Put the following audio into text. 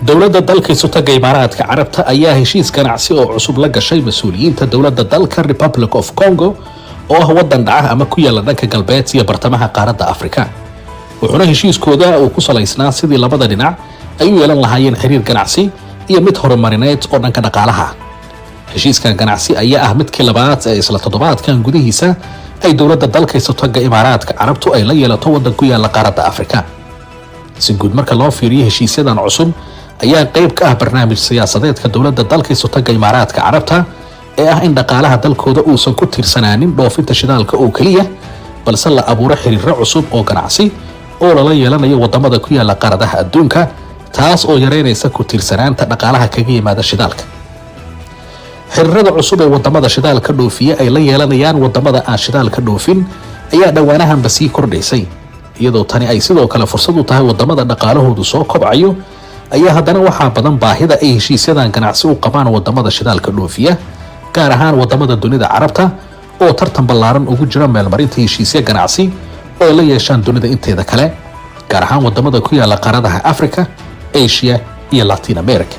dowladda dalka Isutaga Imaaraadka Carabta ayaa heshiis ganacsi oo cusub la gashay mas'uuliyiinta dowladda dalka Republic of Congo oo ah wadan dhaca ama ku yaala dhanka galbeed iyo bartamaha qaaradda Afrika. wuxuuna heshiiskooda uu ku salaysnaa sidii labada dhinac ay u yeelan lahaayeen xiriir ganacsi iyo mid horumarineed oo dhanka dhaqaalaha. heshiiskan ganacsi ayaa ah midkii labaad ee isla toddobaadkan gudihiisa ay dowladda dalka Isutaga Imaaraadka Carabtu ay la yeelato wadan ku yaala qaaradda Afrika. si guud marka loo fiiriyo heshiisyadan cusub ayaa qayb ka ah barnaamij siyaasadeedka dowladda dalka Isutaga Imaaraadka Carabta ee ah in dhaqaalaha dalkooda uusan ku tiirsanaanin dhoofinta shidaalka oo kaliya balse la abuuro xiriirro cusub oo ganacsi oo lala yeelanayo wadamada ku yaala qaaradaha adduunka taas oo yareynaysa ku tiirsanaanta dhaqaalaha kaga yimaada shidaalka. xiriirada cusub ee wadamada shidaalka dhoofiya ay la yeelanayaan wadamada aan shidaalka dhoofin ayaa dhawaanahanba sii kordhaysay iyadoo tani ay sidoo kale fursad u tahay wadamada dhaqaalahoodu soo kobcayo ayaa haddana waxaa badan baahida ay heshiisyadan ganacsi u qabaan wadamada shidaalka dhoofiya gaar ahaan wadamada dunida carabta oo tartan ballaaran ugu jira meelmarinta heshiisya ganacsi oo la yeeshaan dunida inteeda kale gaar ahaan wadamada ku yaala qaaradaha Afrika, Asia iyo Latin America.